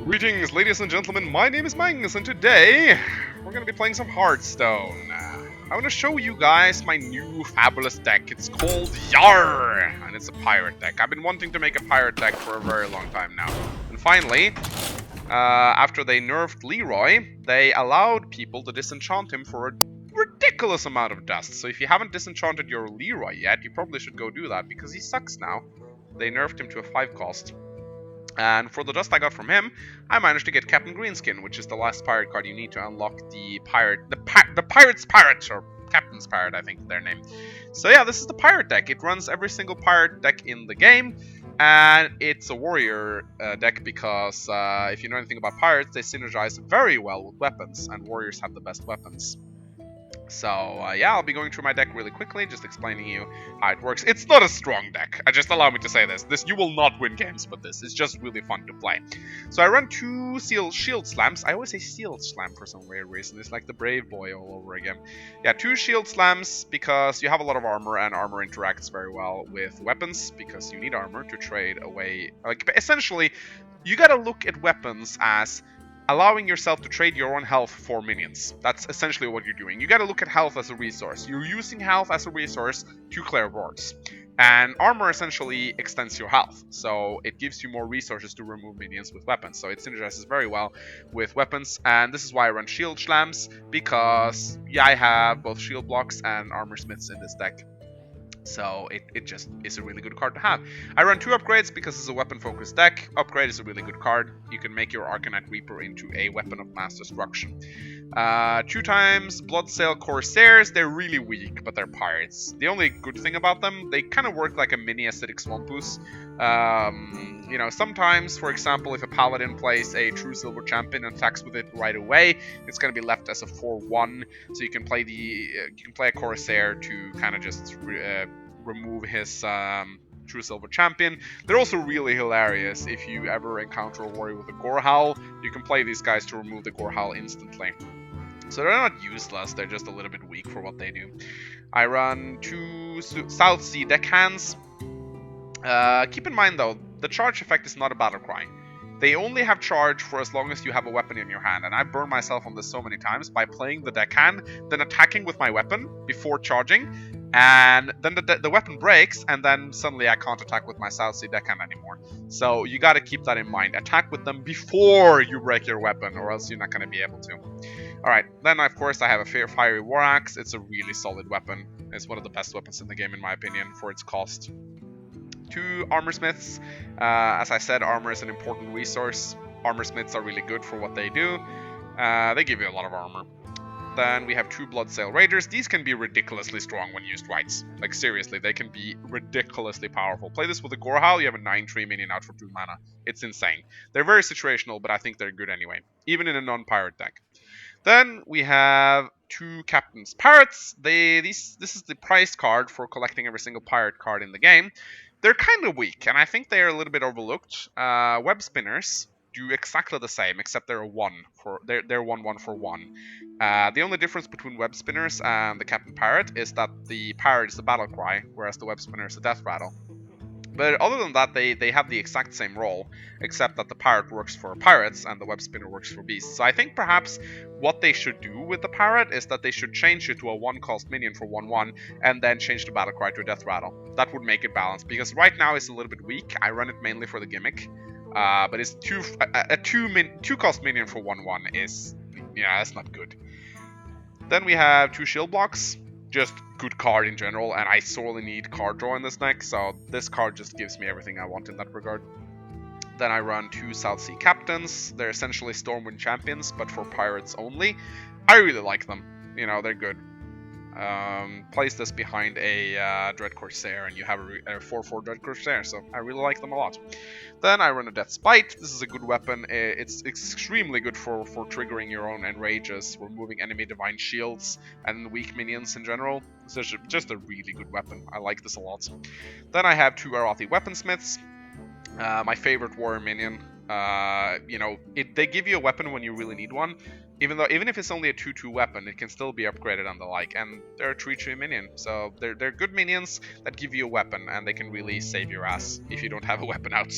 Greetings, ladies and gentlemen, my name is Mangs, and today we're going to be playing some Hearthstone. I want to show you guys my new fabulous deck. It's called Yar, and it's a pirate deck. I've been wanting to make a pirate deck for a very long time now. And finally, after they nerfed Leroy, they allowed people to disenchant him for a ridiculous amount of dust. So if you haven't disenchanted your Leroy yet, you probably should go do that, because he sucks now. They nerfed him to a 5 cost. And for the dust I got from him, I managed to get Captain Greenskin, which is the last pirate card you need to unlock the Pirate's Parrot, or Captain's Parrot, I think their name. So yeah, this is the pirate deck. It runs every single pirate deck in the game, and it's a warrior deck because if you know anything about pirates, they synergize very well with weapons, and warriors have the best weapons. So, yeah, I'll be going through my deck really quickly, just explaining you how it works. It's not a strong deck. Just allow me to say this. You will not win games with this. It's just really fun to play. So I run 2 shield slams. I always say shield slam for some weird reason. It's like the brave boy all over again. Yeah, 2 shield slams because you have a lot of armor, and armor interacts very well with weapons because you need armor to trade away. Like, essentially, you gotta look at weapons as allowing yourself to trade your own health for minions. That's essentially what you're doing. You gotta look at health as a resource. You're using health as a resource to clear boards. And armor essentially extends your health, so it gives you more resources to remove minions with weapons. So it synergizes very well with weapons, and this is why I run shield slams, because yeah, I have both shield blocks and armor smiths in this deck. So it just is a really good card to have. I run 2 upgrades because it's a weapon-focused deck. Upgrade is a really good card. You can make your Arcanite Reaper into a weapon of mass destruction. 2 times Bloodsail Corsairs. They're really weak, but they're pirates. The only good thing about them, they kind of work like a mini acidic Swampus. You know, sometimes, for example, if a paladin plays a true silver champion and attacks with it right away, it's going to be left as a 4/1. So you can play a Corsair to kind of just remove his true silver champion. They're also really hilarious if you ever encounter a warrior with a Gore Howl. You can play these guys to remove the Gore Howl instantly. So they're not useless, they're just a little bit weak for what they do. I run 2 South Sea deckhands. Keep in mind though, the charge effect is not a battle cry. They only have charge for as long as you have a weapon in your hand, and I've burned myself on this so many times by playing the deckhand, then attacking with my weapon before charging, and then the weapon breaks, and then suddenly I can't attack with my South Sea deckhand anymore. So you gotta keep that in mind. Attack with them before you break your weapon, or else you're not gonna be able to. Alright, then of course I have a Fiery War Axe. It's a really solid weapon. It's one of the best weapons in the game in my opinion for its cost. 2 armor smiths. As I said, armor is an important resource. Armor smiths are really good for what they do. They give you a lot of armor. Then we have 2 Bloodsail Raiders. These can be ridiculously strong when used right. Like seriously, they can be ridiculously powerful. Play this with a Gore Howl, you have a 9/3 minion out for 2 mana. It's insane. They're very situational, but I think they're good anyway, even in a non-pirate deck. Then we have 2 Captain's Parrots. This is the price card for collecting every single pirate card in the game. They're kind of weak, and I think they're a little bit overlooked. Web Spinners do exactly the same, except they're 1/1 for 1. The only difference between Web Spinners and the Captain Parrot is that the Parrot is the battle cry, whereas the Web Spinner is the death rattle. But other than that, they have the exact same role, except that the Parrot works for pirates and the Web Spinner works for beasts. So I think perhaps what they should do with the Parrot is that they should change it to a 1-cost minion for 1/1, and then change the battle cry to a death rattle. That would make it balanced, because right now it's a little bit weak. I run it mainly for the gimmick, but it's a 2-cost minion for 1/1 is, yeah, that's not good. Then we have 2 shield blocks. Just good card in general, and I sorely need card draw in this deck, so this card just gives me everything I want in that regard. Then I run 2 South Sea Captains. They're essentially Stormwind champions, but for pirates only. I really like them. You know, they're good. Place this behind a Dread Corsair, and you have a 4/4 Dread Corsair, so I really like them a lot. Then I run a Death Spite. This is a good weapon. It's extremely good for triggering your own enrages, removing enemy divine shields, and weak minions in general. It's just a really good weapon. I like this a lot. Then I have 2 Arathi Weaponsmiths. My favorite warrior minion. You know, they give you a weapon when you really need one. Even if it's only a 2/2 weapon, it can still be upgraded and the like. And they're a 3/3 minion, so they're good minions that give you a weapon, and they can really save your ass if you don't have a weapon out.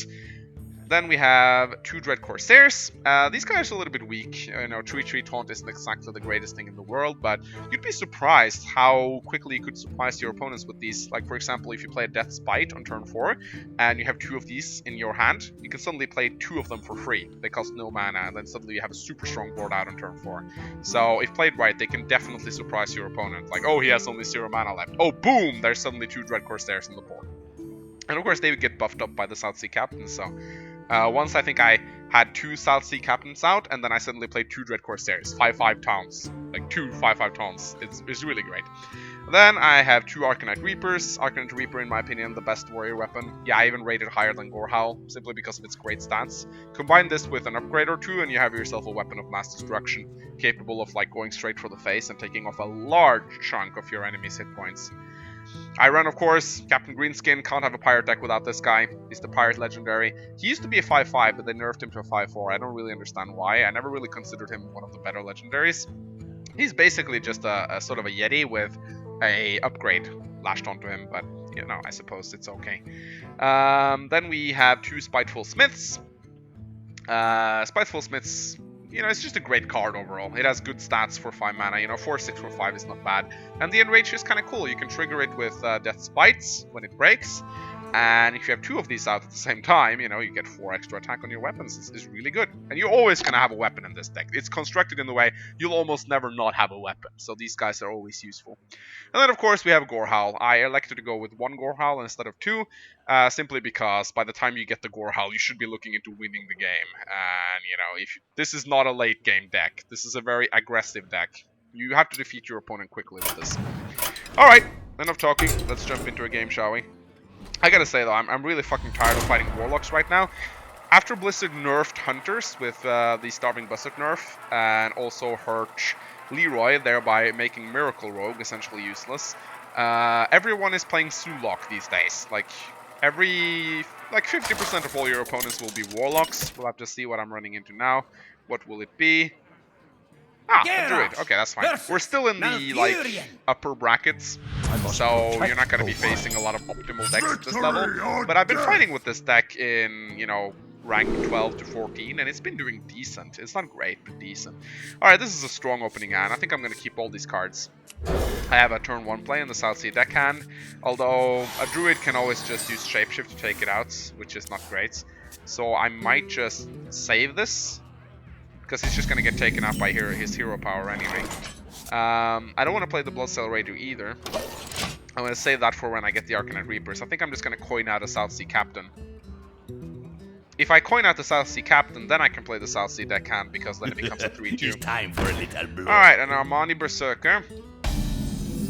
Then we have 2 Dread Corsairs. These guys are a little bit weak. You know, 3-3 taunt isn't exactly the greatest thing in the world, but you'd be surprised how quickly you could surprise your opponents with these. Like, for example, if you play a Death Spite on turn 4, and you have 2 of these in your hand, you can suddenly play 2 of them for free. They cost no mana, and then suddenly you have a super strong board out on turn 4. So, if played right, they can definitely surprise your opponent. Like, oh, he has only 0 mana left. Oh, boom! There's suddenly 2 Dread Corsairs on the board. And of course, they would get buffed up by the South Sea Captain, so... once I think I had 2 South Sea Captains out, and then I suddenly played 2 Dread Corsairs, 5/5 taunts, like 2 5/5 taunts. It's really great. Then I have 2 Arcanite Reapers. Arcanite Reaper, in my opinion, the best warrior weapon. Yeah, I even rated higher than Gorehowl, simply because of its great stats. Combine this with an upgrade or 2, and you have yourself a weapon of mass destruction, capable of like going straight for the face and taking off a large chunk of your enemy's hit points. I run, of course, Captain Greenskin. Can't have a pirate deck without this guy. He's the pirate legendary. He used to be a 5/5, but they nerfed him to a 5/4. I don't really understand why. I never really considered him one of the better legendaries. He's basically just a sort of a Yeti with a upgrade lashed onto him, but, you know, I suppose it's okay. Then we have 2 Spiteful Smiths. Spiteful Smiths... You know, it's just a great card overall. It has good stats for 5 mana. You know, 4/6 for 5 is not bad. And the Enrage is kind of cool. You can trigger it with Death Spites when it breaks. And if you have 2 of these out at the same time, you know, you get 4 extra attack on your weapons. It's really good. And you're always going to have a weapon in this deck. It's constructed in the way you'll almost never not have a weapon. So these guys are always useful. And then, of course, we have Gorehowl. I elected to go with 1 Gorehowl instead of 2. Simply because by the time you get the Gorehowl, you should be looking into winning the game. And, you know, this is not a late game deck. This is a very aggressive deck. You have to defeat your opponent quickly with this. Alright, enough talking. Let's jump into a game, shall we? I gotta say though, I'm really fucking tired of fighting Warlocks right now. After Blizzard nerfed Hunters with the Starving Buzzard nerf, and also hurt Leroy, thereby making Miracle Rogue essentially useless, everyone is playing Sulok these days. Like 50% of all your opponents will be Warlocks. We'll have to see what I'm running into now. What will it be? Ah, a Druid. Okay, that's fine. We're still in the, like, upper brackets, so you're not going to be facing a lot of optimal decks at this level. But I've been fighting with this deck in, you know, rank 12 to 14, and it's been doing decent. It's not great, but decent. Alright, this is a strong opening hand. I think I'm going to keep all these cards. I have a turn 1 play in the South Sea deckhand, although a Druid can always just use Shapeshift to take it out, which is not great. So I might just save this, because he's just going to get taken out by his hero power anyway. I don't want to play the Blood Accelerator either. I'm going to save that for when I get the Arcanite Reapers. I think I'm just going to coin out a South Sea Captain. If I coin out the South Sea Captain, then I can play the South Sea deckhand, because then it becomes a 3/2. It's time for a little blood. Alright, an Armani Berserker.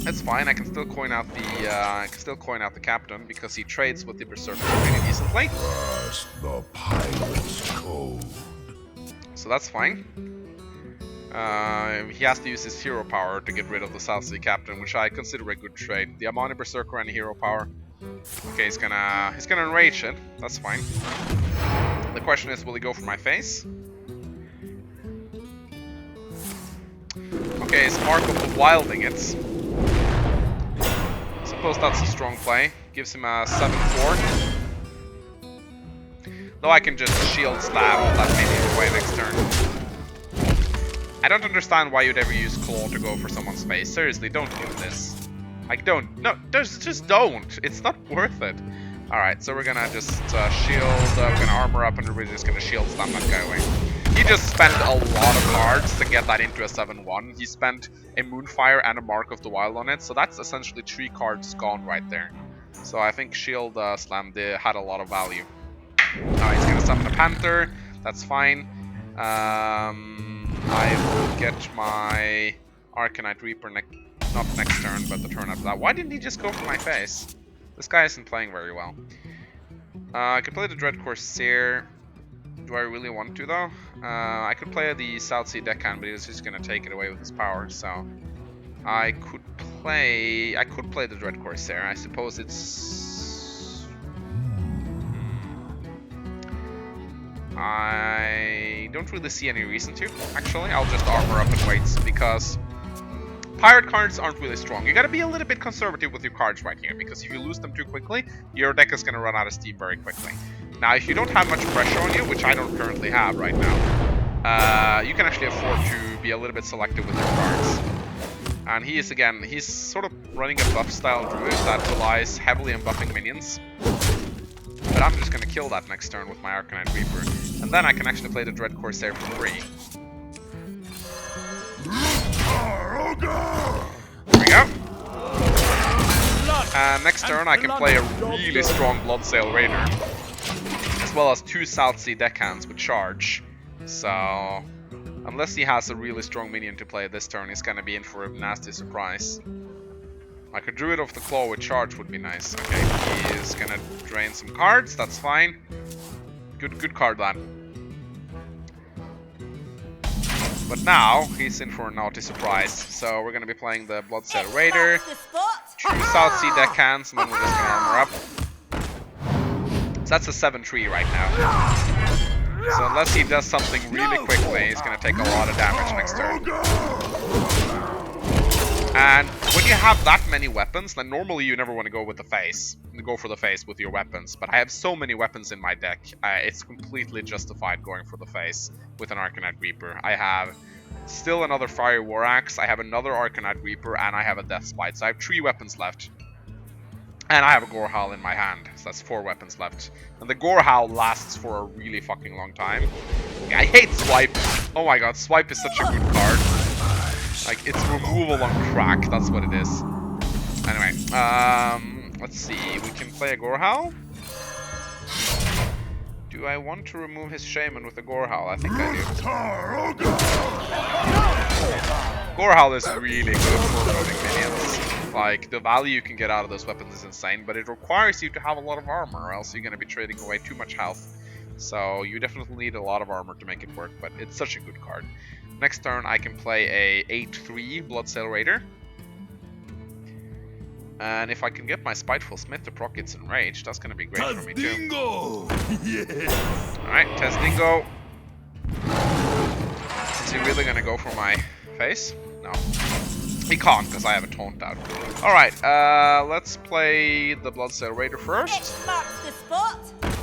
That's fine. I can still coin out the Captain, because he trades with the Berserker pretty decently. Trust the pirate's code. So that's fine. He has to use his hero power to get rid of the South Sea Captain, which I consider a good trade. The Armani Berserker and hero power. Okay, he's gonna enrage it. That's fine. The question is, will he go for my face? Okay, it's Mark of the Wilding it. Suppose that's a strong play. Gives him a 7/4. Though I can just shield stab all that maybe away next turn. I don't understand why you'd ever use Claw to go for someone's face. Seriously, don't do this. Like, don't. No, just don't. It's not worth it. Alright, so we're gonna just shield, we're gonna armor up, and we're just gonna shield slam that guy away. He just spent a lot of cards to get that into a 7/1. He spent a Moonfire and a Mark of the Wild on it, so that's essentially 3 cards gone right there. So I think shield slam had a lot of value. He's gonna summon a Panther. That's fine. I will get my Arcanite Reaper not next turn, but the turn after that. Why didn't he just go for my face? This guy isn't playing very well. I could play the Dread Corsair. Do I really want to though? I could play the South Sea deckhand, but he's just gonna take it away with his power. So I could play the Dread Corsair. I suppose it's. I don't really see any reason to, actually. I'll just armor up and wait, because pirate cards aren't really strong. You gotta be a little bit conservative with your cards right here, because if you lose them too quickly, your deck is gonna run out of steam very quickly. Now, if you don't have much pressure on you, which I don't currently have right now, you can actually afford to be a little bit selective with your cards. And he is, again, he's sort of running a buff-style druid that relies heavily on buffing minions. But I'm just going to kill that next turn with my Arcanine Reaper. And then I can actually play the Dread Corsair for free. There we go. And next turn I can play a really strong Bloodsail Raider. As well as 2 Southsea Deckhands with charge. So, unless he has a really strong minion to play this turn, he's gonna be in for a nasty surprise. Like a Druid of the Claw with charge would be nice. Okay, he is gonna drain some cards, that's fine. Good card then. But now, he's in for a naughty surprise. So we're gonna be playing the Bloodsail Raider. 2 Southsea Deckhands, and then we're just gonna armor up. So that's a 7-3 right now. So unless he does something really quickly, he's gonna take a lot of damage next turn. And when you have that many weapons, then normally you never want to go with the face. Go for the face with your weapons. But I have so many weapons in my deck, it's completely justified going for the face with an Arcanine Reaper. I have still another Fire War Axe, I have another Arcanine Reaper, and I have a Death Spite. So I have 3 weapons left. And I have a Gorehowl in my hand, so that's 4 weapons left. And the Gorehowl lasts for a really fucking long time. I hate Swipe. Oh my god, Swipe is such a good card. Like, it's removal on crack, that's what it is. Anyway, let's see, we can play a Gorehowl. Do I want to remove his Shaman with a Gorehowl? I think I do. Gorehowl is really good for loading minions. Like, the value you can get out of those weapons is insane, but it requires you to have a lot of armor, or else you're going to be trading away too much health. So you definitely need a lot of armor to make it work, but it's such a good card. Next turn I can play a 8-3 Bloodsail Raider. And if I can get my Spiteful Smith to proc its Enrage, that's going to be great for me too. Yes. Alright, Testingo. Is he really going to go for my face? No. He can't, because I have a taunt out. Alright, let's play the Bloodsail Raider first.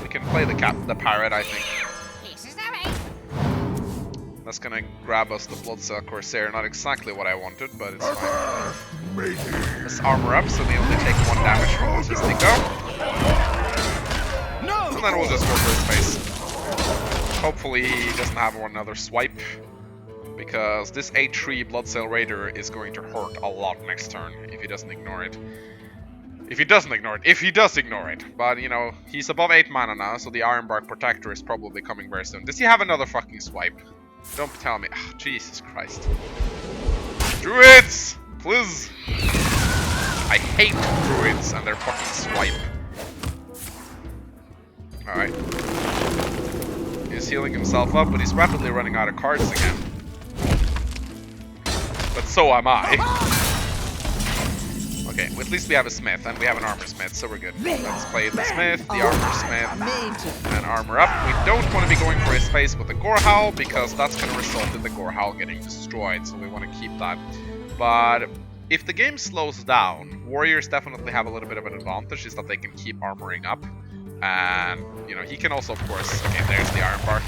We can play the Pirate, I think. That's gonna grab us the Bloodsail Corsair. Not exactly what I wanted, but it's fine. Let's armor up, so we only take 1 damage from this Dingo. And then we'll just go for his face. Hopefully he doesn't have another swipe. Because this 8-3 Bloodsail Raider is going to hurt a lot next turn if he doesn't ignore it. If he doesn't ignore it. If he does ignore it. But, you know, he's above 8 mana now, so the Ironbark Protector is probably coming very soon. Does he have another fucking swipe? Don't tell me. Oh, Jesus Christ. Druids! Please! I hate Druids and their fucking swipe. Alright. He's healing himself up, but he's rapidly running out of cards again. But so am I. Okay, well, at least we have a Smith, and we have an Armor Smith, so we're good. Let's play the Smith, the Armor Smith, and armor up. We don't want to be going for his face with the Gorehowl, because that's going to result in the Gorehowl getting destroyed, so we want to keep that. But if the game slows down, Warriors definitely have a little bit of an advantage, is that they can keep armoring up. And, you know, he can also, of course... Okay, there's the Ironbark.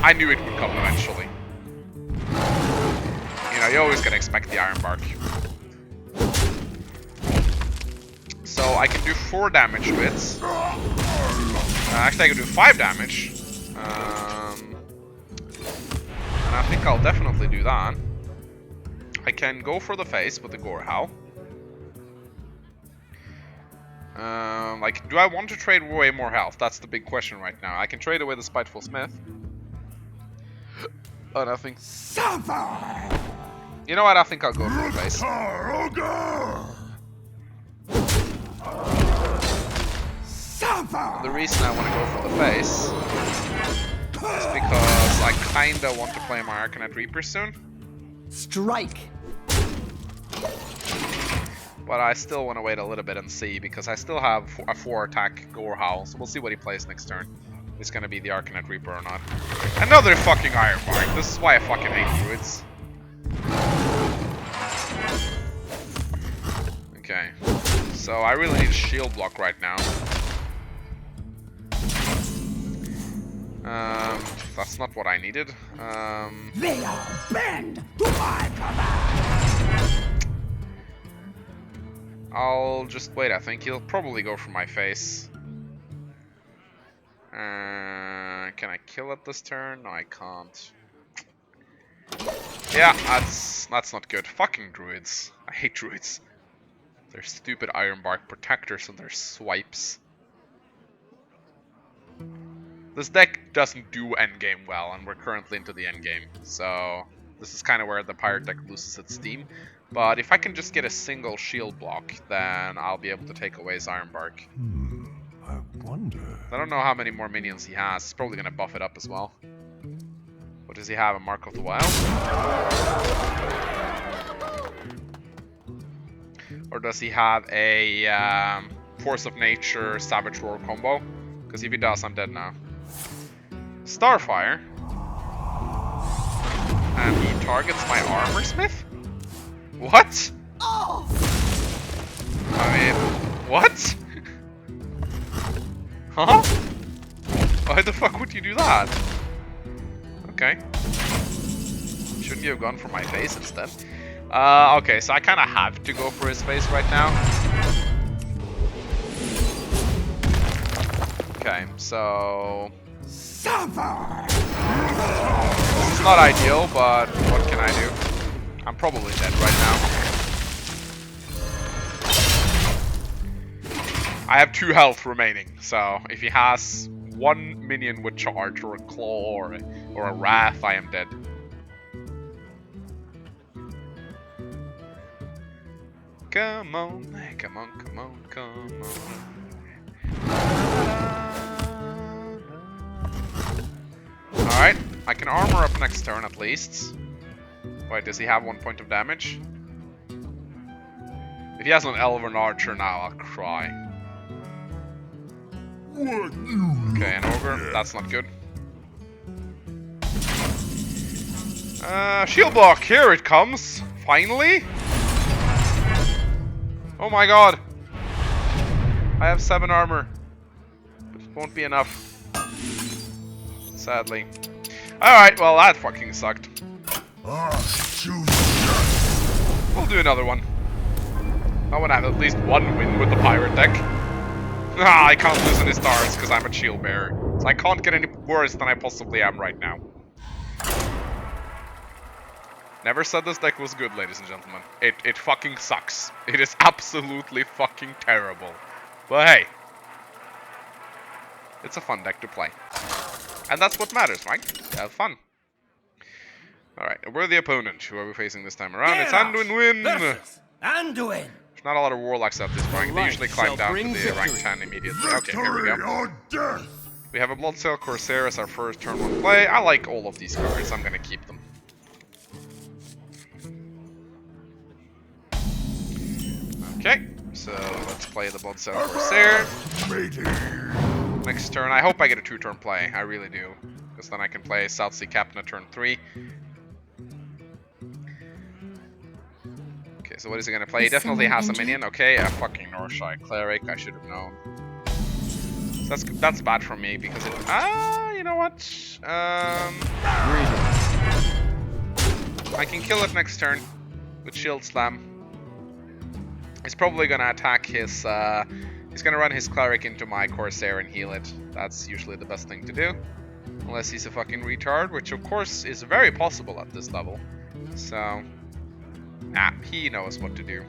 I knew it would come eventually. You know, you always gotta expect the Ironbark. So I can do 4 damage to it. Actually, I can do 5 damage. And I think I'll definitely do that. I can go for the face with the Gorehowl. Like, do I want to trade away more health? That's the big question right now. I can trade away the Spiteful Smith. But I think... You know what? I think I'll go for the face. The reason I want to go for the face is because I kinda want to play my Arcanine Reaper soon. Strike! But I still want to wait a little bit and see, because I still have a 4 attack Gorehowl, so we'll see what he plays next turn. If it's gonna be the Arcanine Reaper or not. Another fucking Ironbark! This is why I fucking hate Druids. Okay. So I really need a shield block right now. That's not what I needed. They all bend to my command. I'll just wait. I think he'll probably go for my face. Can I kill it this turn? No, I can't. Yeah, that's not good. Fucking druids. I hate druids. They're stupid Ironbark protectors and their swipes. This deck doesn't do endgame well, and we're currently into the endgame, so this is kind of where the pirate deck loses its steam. But if I can just get a single shield block, then I'll be able to take away his Ironbark. I wonder. I don't know how many more minions he has. He's probably going to buff it up as well. What does he have? A Mark of the Wild? Or does he have a Force of Nature Savage Roar combo? Because if he does, I'm dead now. Starfire. And he targets my Armor Smith? What? Oh! I mean, what? Huh? Why the fuck would you do that? Okay. Shouldn't you have gone for my face instead? Okay, so I kind of have to go for his face right now. Okay, so... Suffer! It's not ideal, but what can I do? I'm probably dead right now. I have 2 health remaining, so if he has 1 minion with charge, or a claw, or a wrath, I am dead. Come on, come on, come on, come on. Alright, I can armor up next turn at least. Wait, does he have 1 point of damage? If he has an Elven Archer now, I'll cry. Okay, an Ogre, that's not good. Shield block, here it comes! Finally! Oh my god! I have 7 armor. But it won't be enough. Sadly. Alright, well that fucking sucked. We'll do another one. I want to have at least 1 win with the pirate deck. Ah, I can't lose any stars because I'm a shield bearer. So I can't get any worse than I possibly am right now. Never said this deck was good, ladies and gentlemen. It fucking sucks. It is absolutely fucking terrible. But hey. It's a fun deck to play. And that's what matters, right? Have fun. Alright, a worthy opponent. Who are we facing this time around? It's Anduin Win! Anduin! There's not a lot of warlocks at this rank. They usually climb down to the rank 10 immediately. Okay, here we go. We have a Bloodsail Corsair as our first turn 1 play. I like all of these cards. I'm gonna keep them. Okay, so let's play the Bloodsail Corsair. Next turn, I hope I get a 2-turn play. I really do. Because then I can play South Sea Captain at turn 3. Okay, so what is he gonna play? He definitely has a minion. Okay, a fucking Northshire Cleric. I should have known. So that's bad for me because it... you know what? I can kill it next turn with Shield Slam. He's probably gonna attack his... he's gonna run his Cleric into my Corsair and heal it. That's usually the best thing to do. Unless he's a fucking retard, which of course is very possible at this level. So... he knows what to do.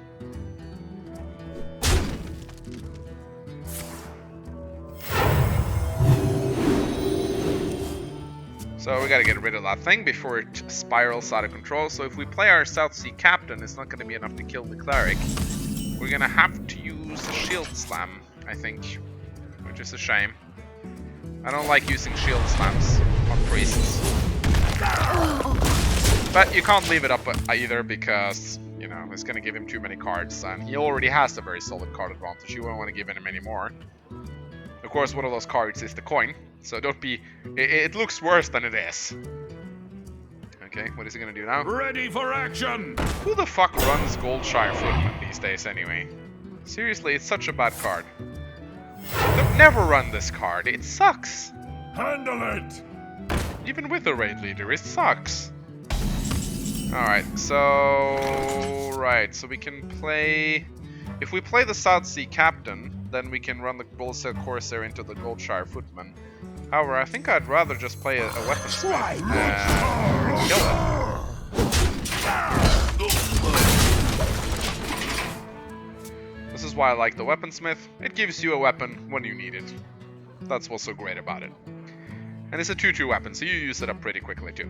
So we gotta get rid of that thing before it spirals out of control. So if we play our South Sea Captain, it's not gonna be enough to kill the Cleric. We're gonna have to use Shield Slam, I think. Which is a shame. I don't like using Shield Slams on priests. But you can't leave it up either because, you know, it's gonna give him too many cards. And he already has a very solid card advantage. You won't want to give him any more. Of course, one of those cards is the coin. So don't be... It looks worse than it is. Okay, what is he gonna do now? Ready for action! Who the fuck runs Goldshire Footman these days anyway? Seriously, it's such a bad card. Never run this card, it sucks. Handle it! Even with a raid leader, it sucks. Alright, so... Right, so we can play... If we play the South Sea Captain, then we can run the Bullsail Corsair into the Goldshire Footman. However, I think I'd rather just play a weaponsmith and kill it. This is why I like the weaponsmith. It gives you a weapon when you need it. That's what's so great about it. And it's a 2-2 weapon, so you use it up pretty quickly too.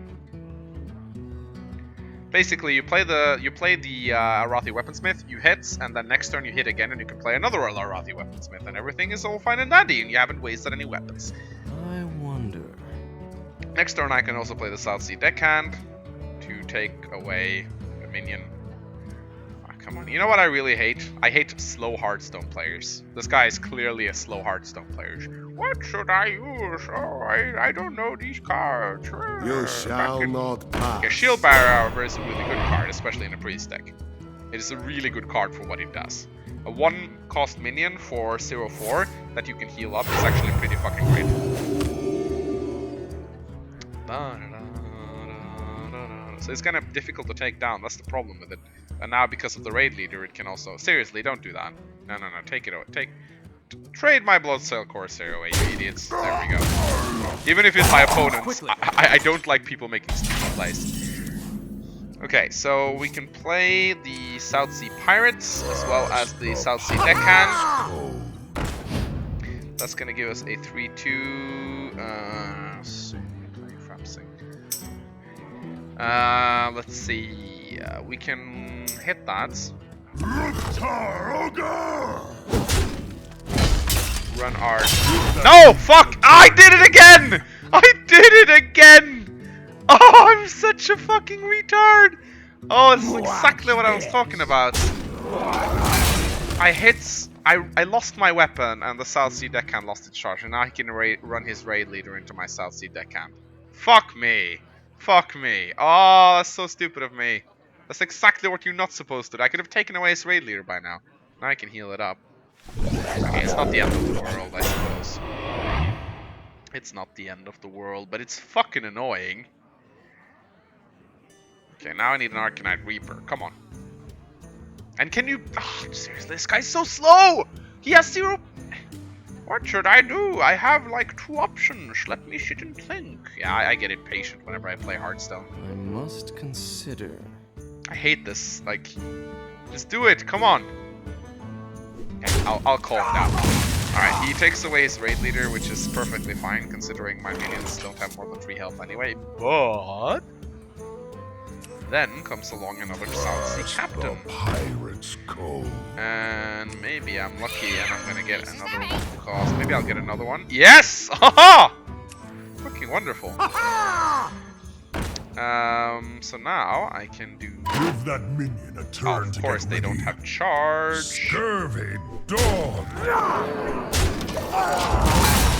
Basically, you play the Arathi Weaponsmith, you hit, and then next turn you hit again, and you can play another Arathi Weaponsmith, and everything is all fine and dandy, and you haven't wasted any weapons. I wonder. Next turn, I can also play the South Sea Deckhand to take away a minion. Ah, come on, you know what I really hate? I hate slow Hearthstone players. This guy is clearly a slow Hearthstone player. What should I use? Oh, I don't know these cards. You shall not pass. Okay, Shield Bearer, however, is a really good card, especially in a priest deck. It is a really good card for what it does. A 1-cost minion for 0-4 that you can heal up is actually pretty fucking great. So it's kind of difficult to take down, that's the problem with it. And now because of the raid leader, it can also... Seriously, don't do that. No, take it away. Trade my Bloodsail Corsair away, you idiots. There we go. Even if it's my opponents, I don't like people making stupid plays. Okay, so we can play the South Sea Pirates as well as the South Sea Deckhand. That's gonna give us a 3-2. Let's see. We can hit that. Run our... No! Fuck! I did it again! I did it again! Oh, I'm such a fucking retard! Oh, this is exactly what I was talking about. I lost my weapon and the South Sea Deckhand lost its charge, and now he can run his raid leader into my South Sea Deckhand. Fuck me. Fuck me. Oh, that's so stupid of me. That's exactly what you're not supposed to do. I could have taken away his raid leader by now. Now I can heal it up. Okay, it's not the end of the world, I suppose. It's not the end of the world, but it's fucking annoying. Okay, now I need an Arcanite Reaper. Come on. And can you... Oh, seriously, this guy's so slow! He has 0... What should I do? I have like 2 options. Let me sit and think. Yeah, I get impatient whenever I play Hearthstone. I must consider. I hate this. Like, just do it. Come on. Okay, I'll call him down. Alright, he takes away his raid leader, which is perfectly fine, considering my minions don't have more than 3 health anyway. But... then comes along another South Sea Captain. Pirate's code. And maybe I'm lucky and I'm gonna get another one because maybe I'll get another one. Yes! Haha! Fucking wonderful. So now I can do... Give that minion a turn. Of course they don't have charge. Scurvy dog.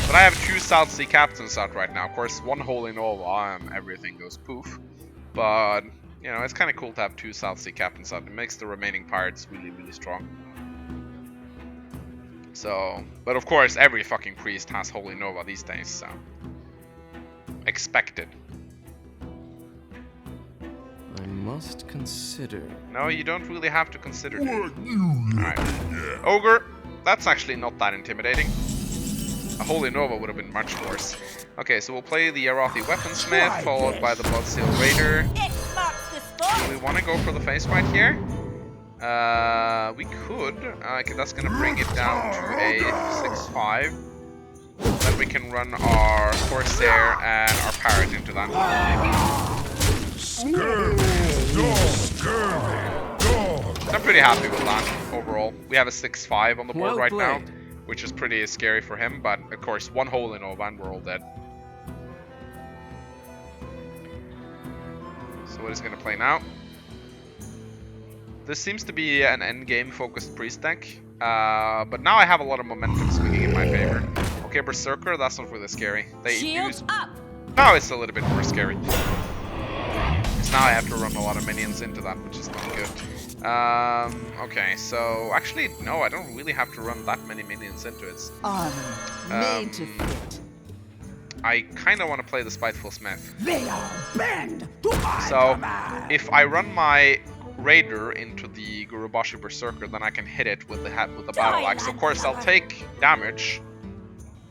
But I have 2 South Sea Captains out right now. Of course, 1 Holy Nova and everything goes poof. But... you know, it's kind of cool to have 2 South Sea Captains out. It makes the remaining pirates really, really strong. So, but of course, every fucking priest has Holy Nova these days, so... expected. I must consider. No, you don't really have to consider it. Alright. Ogre, that's actually not that intimidating. A Holy Nova would have been much worse. Okay, so we'll play the Arathi Weaponsmith, followed by the Bloodseal Raider. Do we want to go for the face fight here? We could. Okay, that's going to bring it down to a 6-5. Then we can run our Corsair and our Parrot into that. Scurvy dog. I'm pretty happy with that overall. We have a 6-5 on the board Well right now, played. which is pretty scary for him, but of course, 1 Holy Nova and we're all dead. So what he's going to play now? This seems to be an endgame focused priest deck, but now I have a lot of momentum swinging in my favor. Okay, Berserker, that's not really scary. They Shields up. Now it's a little bit more scary. Because now I have to run a lot of minions into that, which is not good. Okay, so actually, no, I don't really have to run that many minions into it. Armor made to fit. I kind of want to play the Spiteful Smith. They all bend to my So, command. if I run my Raider into the Gurubashi Berserker, then I can hit it with the Battle Axe. Of course, I'll take damage,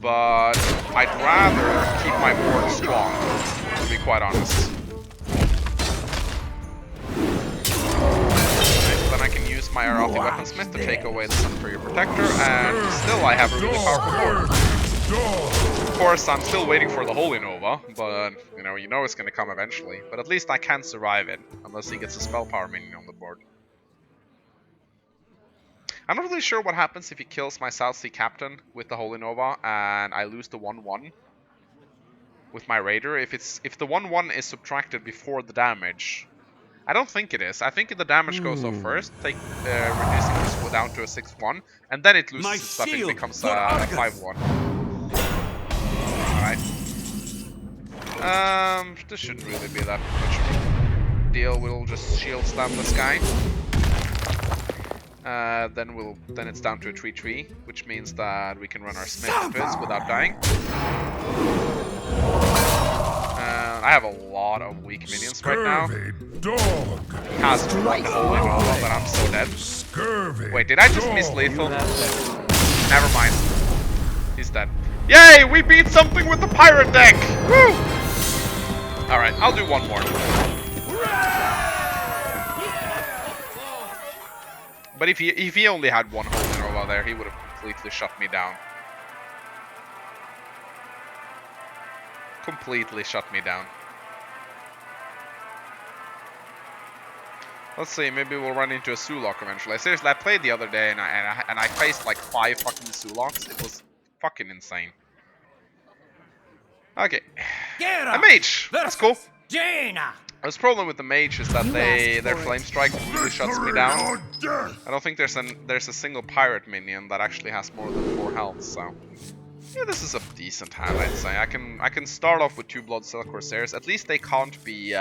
but I'd rather keep my board strong, to be quite honest. Then I can use my Arati Weaponsmith to take away the Sun for your Protector, and still I have a really powerful board. Of course, I'm still waiting for the Holy Nova, but you know it's gonna come eventually. But at least I can survive it, unless he gets a Spell Power minion on the board. I'm not really sure what happens if he kills my South Sea Captain with the Holy Nova, and I lose the 1/1 with my Raider. If the 1/1 is subtracted before the damage. I don't think it is. I think the damage goes off first, reducing this down to a 6/1, and then it loses its stuff and becomes a 5/1. Alright. This shouldn't really be that much of a deal. We'll just shield slam this guy. Then it's down to a 3/3, which means that we can run our Smith into it without dying. I have a lot of weak minions right now. Dog. He has one Holy Nova, but I'm so dead. Scurvy. Wait, did I just miss lethal? Never mind. He's dead. Yay! We beat something with the pirate deck! Woo! Alright, I'll do one more. But if he only had one Holy Nova there, he would have completely shut me down. Completely shut me down. Let's see, maybe we'll run into a Sulok eventually. Seriously, I played the other day and I faced like 5 fucking Suloks. It was fucking insane. Okay. A mage! That's cool. Jaina. The problem with the mage is that their flame strike really shuts me down. I don't think there's a single pirate minion that actually has more than 4 health, so yeah, this is a decent hand, I'd say. I can start off with 2 Blood Silk Corsairs. At least they can't be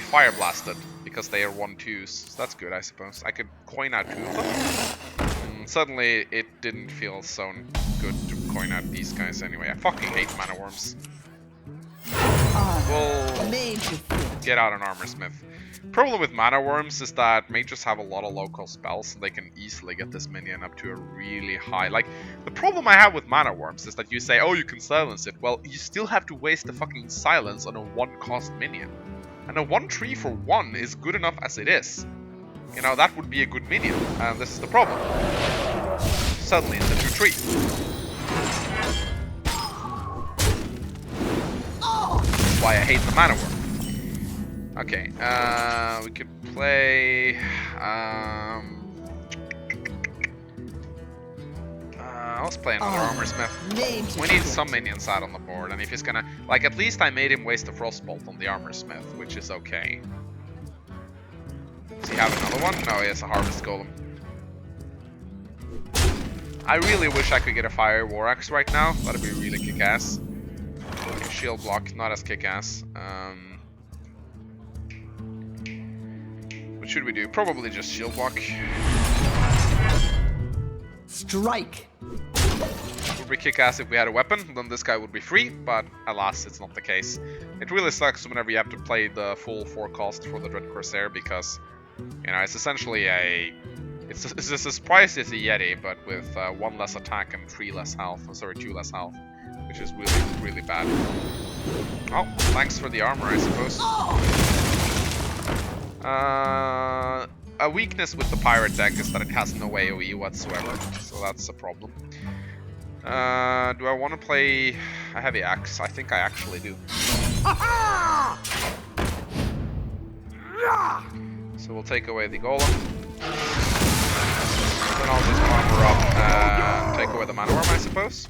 fire blasted because they are 1/2s. So that's good, I suppose. I could coin out 2 of them. And suddenly it didn't feel so good to coin out these guys anyway. I fucking hate mana worms. We'll get out an Armor Smith. Problem with mana worms is that mages have a lot of local spells and they can easily get this minion up to a really high. Like, the problem I have with mana worms is that you say, oh, you can silence it. Well, you still have to waste the fucking silence on a 1-cost minion. And a 1/3 for 1 is good enough as it is. You know, that would be a good minion, and this is the problem. Suddenly it's a 2/3. That's why I hate the mana worm. Okay, we could play, let's play another Armor Smith. We need some minions out on the board, and if he's gonna, like, at least I made him waste the Frostbolt on the Armor Smith, which is okay. Does he have another one? No, he has a Harvest Golem. I really wish I could get a Fire War Axe right now, that'd be really kick-ass. Okay, shield block, not as kick-ass. What should we do? Probably just shield block. Strike. Would be kick-ass if we had a weapon, then this guy would be free, but alas, it's not the case. It really sucks whenever you have to play the full 4-cost for the Dread Corsair, because, you know, it's essentially it's as surprised as a Yeti, but with 1 less attack and 2 less health, which is really, really bad. Oh, thanks for the armor, I suppose. A weakness with the pirate deck is that it has no AoE whatsoever, so that's a problem. Do I want to play a heavy axe? I think I actually do. So we'll take away the golem. Then I'll just armor up and take away the mana worm, I suppose.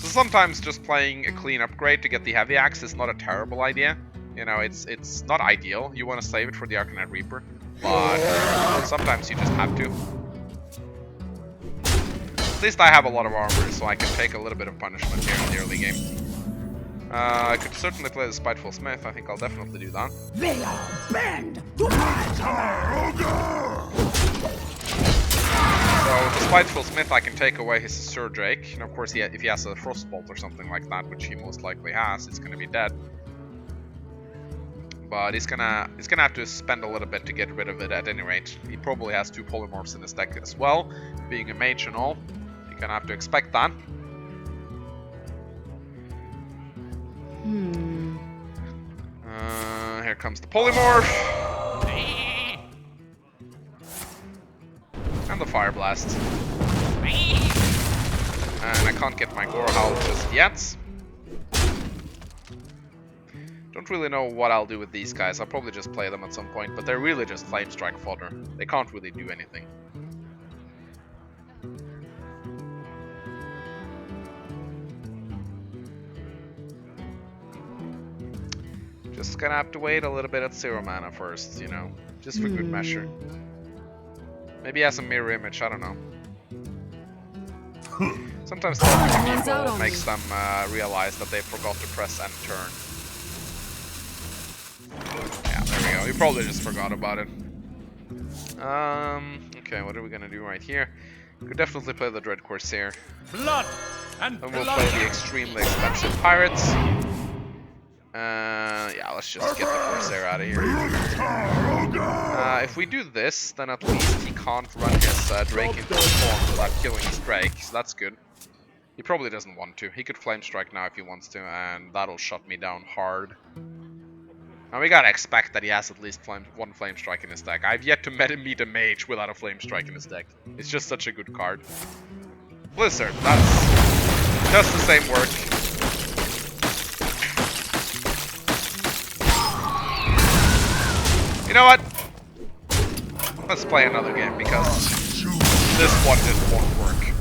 So sometimes just playing a clean upgrade to get the heavy axe is not a terrible idea. You know, it's not ideal. You want to save it for the Arcanite Reaper, but sometimes you just have to. At least I have a lot of armor, so I can take a little bit of punishment here in the early game. I could certainly play the Spiteful Smith. I think I'll definitely do that. They all bend to my command. So with the Spiteful Smith, I can take away his Sir Drake. And of course, if he has a Frostbolt or something like that, which he most likely has, it's gonna be dead. But he's gonna have to spend a little bit to get rid of it at any rate. He probably has 2 polymorphs in his deck as well, being a mage and all. You're gonna have to expect that. Here comes the polymorph. And the Fire Blast. And I can't get my Gore Howl just yet. Don't really know what I'll do with these guys. I'll probably just play them at some point, but they're really just Flame Strike fodder. They can't really do anything. Just gonna have to wait a little bit at 0 mana first, you know, just for good measure. Maybe he has a mirror image, I don't know. Sometimes talking to people makes them realize that they forgot to press end turn. Yeah, there we go. You probably just forgot about it. Okay, what are we gonna do right here? Could definitely play the Dread Corsair. Blood and Then we'll play the extremely expensive Pirates. Yeah, let's just get the Corsair out of here. If we do this, then at least he can't run his Drake into the form without killing his Drake, so that's good. He probably doesn't want to. He could Flame Strike now if he wants to, and that'll shut me down hard. Now we gotta expect that he has at least one Flame Strike in his deck. I've yet to meet a mage without a Flame Strike in his deck. It's just such a good card. Blizzard, that's just the same work. You know what? Let's play another game because this one just won't work.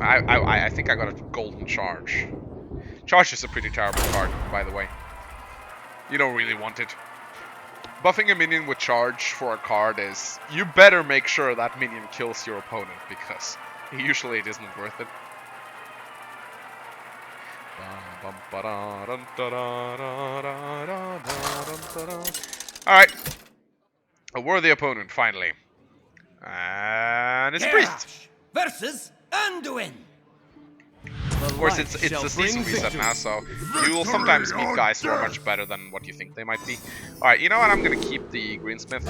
I think I got a golden charge. Charge is a pretty terrible card, by the way. You don't really want it. Buffing a minion with charge for a card is... You better make sure that minion kills your opponent, because usually it isn't worth it. Alright. A worthy opponent, finally. And it's Priest! Versus Anduin. Of course, it's a season reset now, so you will sometimes meet guys who are much better than what you think they might be. Alright, you know what? I'm gonna keep the Greensmith.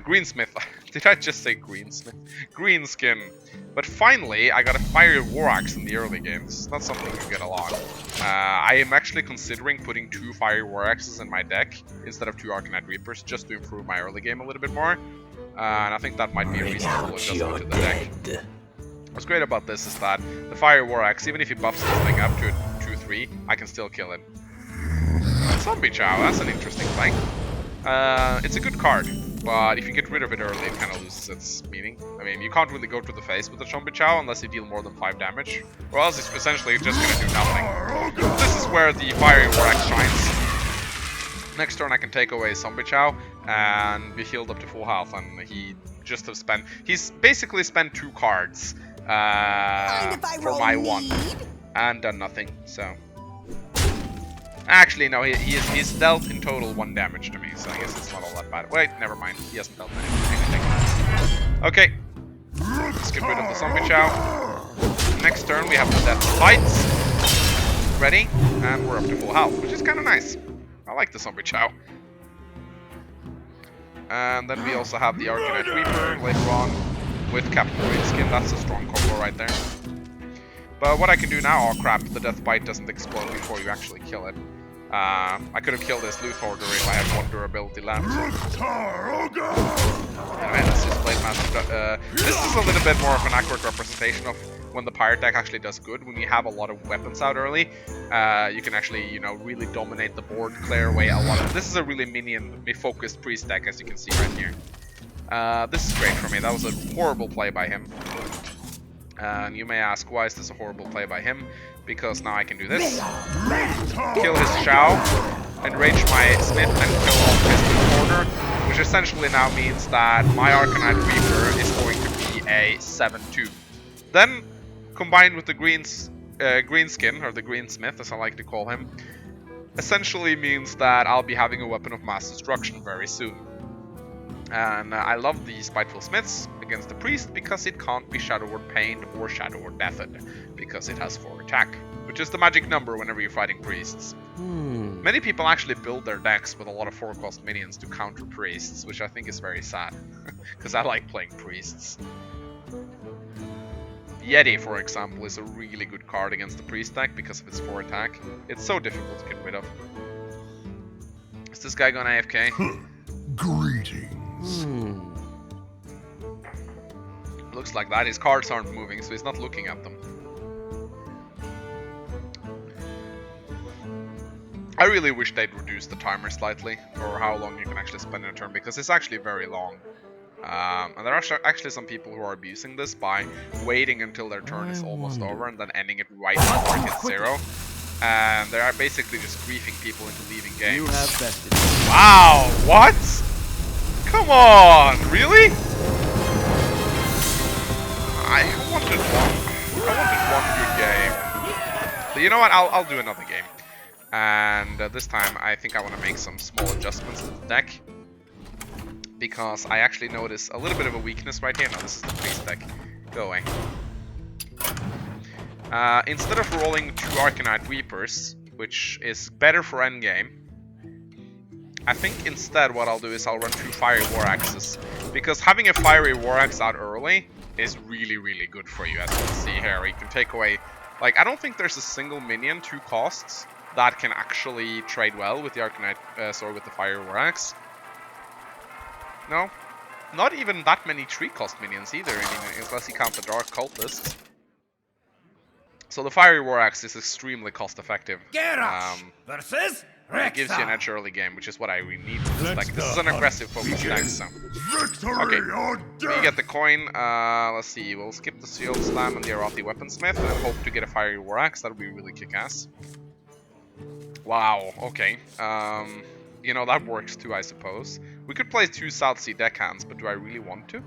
Greensmith. Did I just say Greensmith? Greenskin. But finally, I got a Fiery War Axe in the early games. Not something you get a lot. I am actually considering putting 2 Fiery War Axes in my deck instead of 2 Arcanite Reapers, just to improve my early game a little bit more. And I think that might be a reasonable adjustment to the deck. What's great about this is that the Fiery War Axe, even if he buffs this thing up to a 2-3, I can still kill it. Zombie Chow, that's an interesting thing. It's a good card, but if you get rid of it early, it kind of loses its meaning. I mean, you can't really go to the face with the Zombie Chow unless you deal more than 5 damage, or else it's essentially just going to do nothing. This is where the Fiery War Axe shines. Next turn I can take away Zombie Chow and be healed up to full health, and he's basically spent 2 cards for my 1 and done nothing, so actually no, he's dealt in total 1 damage to me, so I guess it's not all that bad. Wait, never mind, he hasn't dealt anything. Okay, let's get rid of the Zombie Chow. Next turn we have the Death Bites ready, and we're up to full health, which is kind of nice. I like the Zombie Chow. And then we also have the Arcanite Reaper later on with Captain Greenskin. That's a strong combo right there. But what I can do now, oh crap, the Death Bite doesn't explode before you actually kill it. I could have killed this Loot Hoarder if I had 1 durability left. Anyway, let's just play Master. This is a little bit more of an accurate representation of when the Pirate deck actually does good. When you have a lot of weapons out early, you can actually, you know, really dominate the board, clear away a lot of... This is a really minion-focused Priest deck, as you can see right here. This is great for me. That was a horrible play by him. And you may ask, why is this a horrible play by him? Because now I can do this. Kill his Chow, enrage my Smith, and kill off his Loot Hoarder, which essentially now means that my Arcanite Reaper is going to be a 7-2. Then, combined with the Greenskin, or the Greensmith as I like to call him, essentially means that I'll be having a weapon of mass destruction very soon. And I love the Spiteful Smiths against the Priest because it can't be Shadow Word Pained or Shadow Word Deathed, because it has 4 attack, which is the magic number whenever you're fighting Priests. Many people actually build their decks with a lot of 4-cost minions to counter Priests, which I think is very sad, because I like playing Priests. Yeti, for example, is a really good card against the Priest deck because of its 4 attack. It's so difficult to get rid of. Is this guy going AFK? Greetings. Looks like that. His cards aren't moving, so he's not looking at them. I really wish they'd reduce the timer slightly for how long you can actually spend in a turn, because it's actually very long. And there are actually some people who are abusing this by waiting until their turn is almost over and then ending it right before it hits 0. And they are basically just griefing people into leaving games. You have bested. Wow, what? Come on, really? I wanted one good game. But you know what? I'll do another game. And this time I think I want to make some small adjustments to the deck, because I actually notice a little bit of a weakness right here. No, this is the Priest deck. Go away. Instead of rolling 2 Arcanite Reapers, which is better for endgame, I think instead what I'll do is I'll run 2 Fiery War Axes, because having a Fiery War Axe out early is really, really good for you, as you can see here. You can take away, like, I don't think there's a single minion 2 costs that can actually trade well with the Arcanite sword with the Fiery War Axe. No, not even that many 3-cost minions either, I mean, unless you count the Dark Cultists. So the Fiery War Axe is extremely cost effective. versus It gives you an edge early game, which is what I really need for this deck. This is an aggressive focus deck, so... Okay, we get the coin. Let's see, we'll skip the Shield Slam and the Arathi Weaponsmith and hope to get a Fiery War Axe. That would be really kick-ass. Wow, okay. You know, that works too, I suppose. We could play 2 South Sea deckhands, but do I really want to?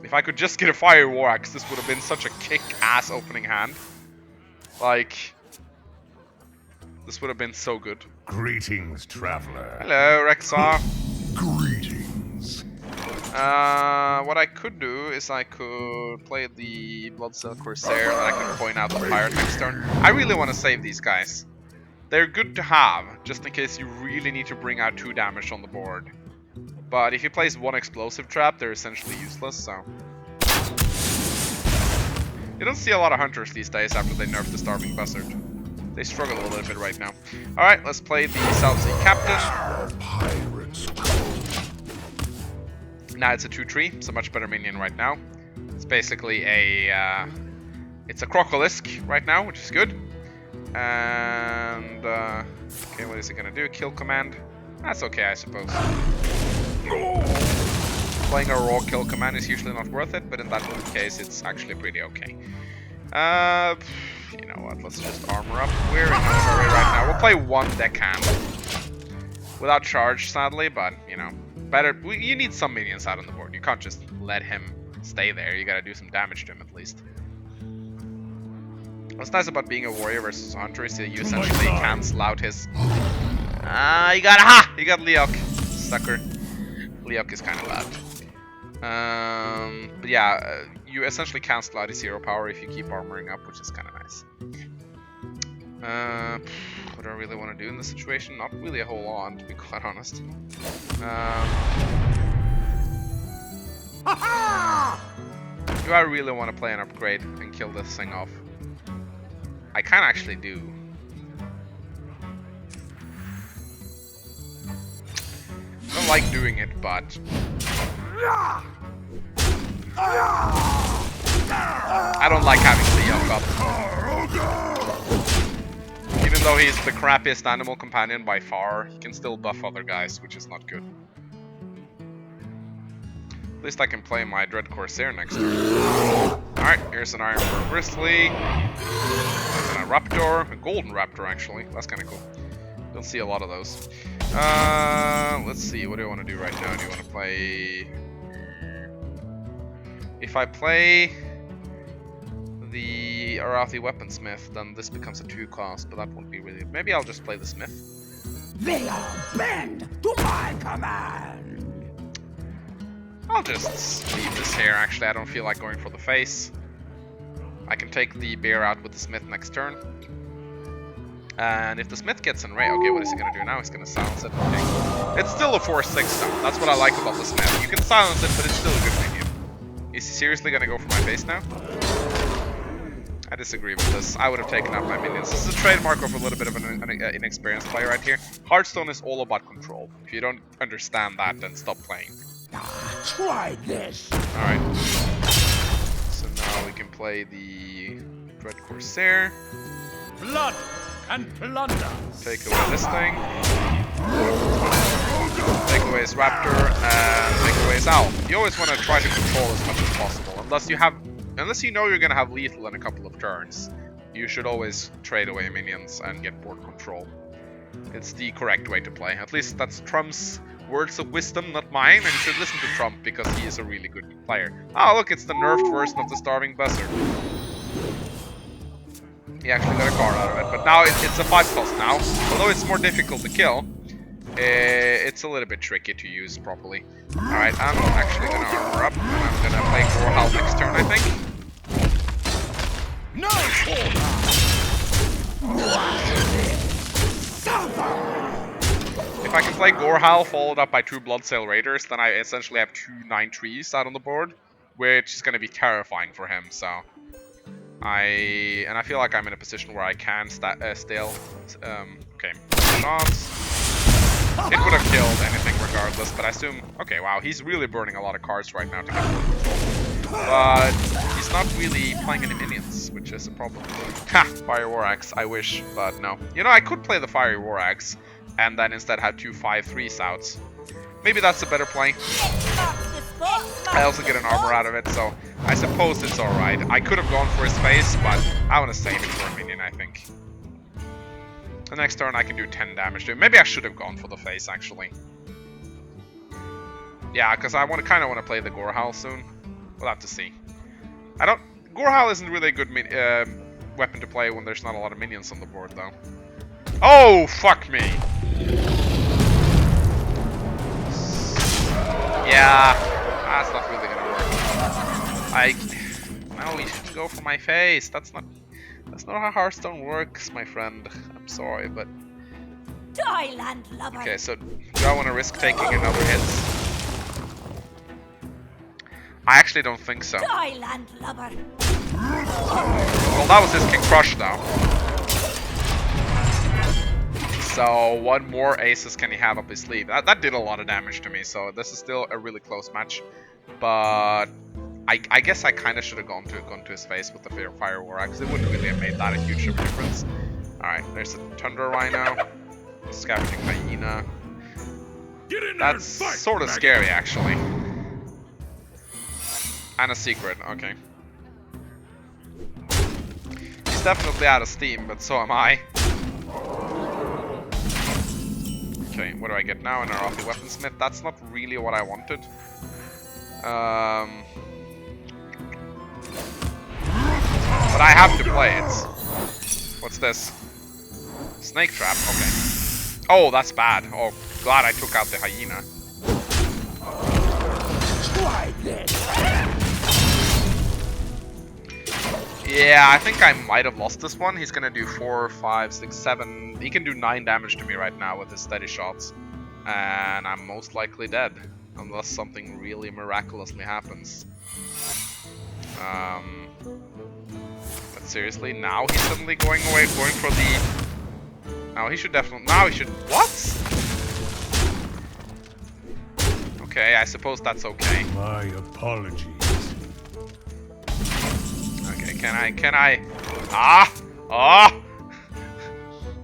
If I could just get a Fiery War Axe, this would have been such a kick-ass opening hand. Like, this would have been so good. Greetings, traveler. Hello, Rexar. Greetings. What I could do is I could play the Bloodsilk Corsair and I could point out the Pirate next turn. I really want to save these guys. They're good to have, just in case you really need to bring out 2 damage on the board. But if you place 1 explosive trap, they're essentially useless, so... You don't see a lot of hunters these days after they nerfed the Starving Buzzard. They struggle a little bit right now. Alright, let's play the South Sea Captain. Pirates. Now it's a 2-3, it's a much better minion right now. It's basically a... it's a Crocolisk right now, which is good. And... okay, what is it gonna do? Kill command? That's okay, I suppose. Playing a raw kill command is usually not worth it, but in that case it's actually pretty okay. You know what, let's just armor up. We're in a hurry right now. We'll play 1 deckhand. Without charge, sadly, but, you know, better. You need some minions out on the board. You can't just let him stay there. You gotta do some damage to him at least. What's nice about being a warrior versus a hunter is that you essentially cancel out his... you got Leok, sucker. Leok is kind of bad. But yeah, you essentially cancel out his 0 power if you keep armoring up, which is kind of nice. What do I really want to do in this situation? Not really a whole lot, to be quite honest. Do I really want to play an upgrade and kill this thing off? I kind of actually do. I don't like doing it, but... I don't like having Leok up. Even though he's the crappiest animal companion by far, he can still buff other guys, which is not good. At least I can play my Dread Corsair next turn. Alright, here's an Ironborn Grizzly. And a Raptor, a Golden Raptor actually, that's kind of cool. Don't see a lot of those. Let's see, what do I want to do right now? Do you want to play... If I play the the Arathi Weaponsmith, then this becomes a 2-cost, but that won't be really... Maybe I'll just play the Smith. They all bend to my command. I'll just leave this here, actually. I don't feel like going for the face. I can take the bear out with the Smith next turn. And if the Smith gets in range... Okay, what is he gonna do now? He's gonna silence it. Okay. It's still a 4/6 though. That's what I like about the Smith. You can silence it, but it's still a good minion. Is he seriously gonna go for my face now? I disagree with this. I would have taken out my minions. This is a trademark of a little bit of an inexperienced player right here. Hearthstone is all about control. If you don't understand that, then stop playing. Try this. Alright. So now we can play the Dread Corsair. Blood and plunder. Take away this thing. Take away his Raptor and take away his Owl. You always want to try to control as much as possible. Unless you know you're gonna have lethal in a couple of turns, you should always trade away minions and get board control. It's the correct way to play. At least that's Trump's words of wisdom, not mine, and you should listen to Trump because he is a really good player. Oh, look, it's the nerfed version of the Starving Buzzard. He actually got a card out of it, but now it's a 5-cost now. Although it's more difficult to kill, it's a little bit tricky to use properly. Alright, I'm actually gonna armor up, and I'm gonna play Gorehal next turn, I think. No. If I can play Gorehal followed up by 2 Bloodsail Raiders, then I essentially have 2 9-3s out on the board, which is gonna be terrifying for him, so... I feel like I'm in a position where I can stale. Okay, shots. It would have killed anything regardless, but I assume... Okay, wow, he's really burning a lot of cards right now to get more control. But he's not really playing any minions, which is a problem. Ha! Fire War Axe, I wish, but no. You know, I could play the Fiery War Axe, and then instead have 2 5/3s out. Maybe that's a better play. I also get an armor out of it, so I suppose it's alright. I could have gone for his face, but I want to save it for a minion, I think. The next turn I can do 10 damage to him. Maybe I should have gone for the face, actually. Yeah, because I kind of want to play the Gorehal soon. We'll have to see. Gorehal isn't really a good weapon to play when there's not a lot of minions on the board, though. Oh, fuck me! Yeah, that's not really gonna work. No, you shouldn't go for my face. That's not how Hearthstone works, my friend. I'm sorry, but... Okay, so do I want to risk taking another hit? I actually don't think so. Well, that was his King Crush now. So, one more aces can he have up his sleeve. That did a lot of damage to me, so this is still a really close match. But I guess I kind of should have gone to his face with the Fire War Axe. It wouldn't really have made that a huge difference. Alright, there's a Tundra Rhino, Scavenging Hyena. That's sort of scary, actually. And a secret, okay. He's definitely out of steam, but so am I. Okay, what do I get now? An Arathi Weaponsmith? That's not really what I wanted. But I have to play it. What's this? Snake Trap, okay. Oh, that's bad. Oh, glad I took out the Hyena. Try this. Yeah, I think I might have lost this one. He's gonna do 4, 5, 6, 7. He can do 9 damage to me right now with his steady shots. And I'm most likely dead. Unless something really miraculously happens. But seriously, now he's suddenly going for the... Now he should definitely... Now he should... What? Okay, I suppose that's okay. My apologies. Can I? Ah!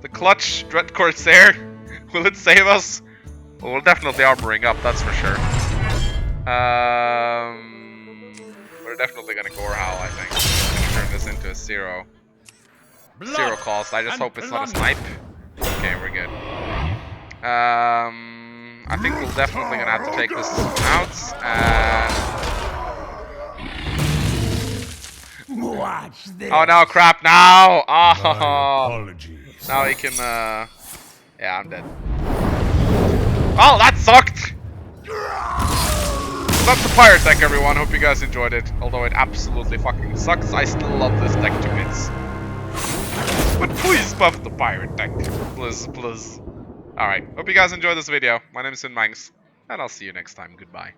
The clutch Dread Corsair. Will it save us? Well, we're definitely armoring up, that's for sure. We're definitely gonna Gorehal, I think. I'm gonna turn this into a 0 cost. I just hope it's not a snipe. Okay, we're good. I think we're definitely gonna have to take this out, and... Watch this. Oh no, crap, now! My Oh, apologies. now he can, yeah, I'm dead. Oh, that sucked! That's the pirate deck, everyone. Hope you guys enjoyed it. Although it absolutely fucking sucks, I still love this deck to bits. But please buff the pirate deck. Please, please. Alright, hope you guys enjoyed this video. My name is Mangs, and I'll see you next time. Goodbye.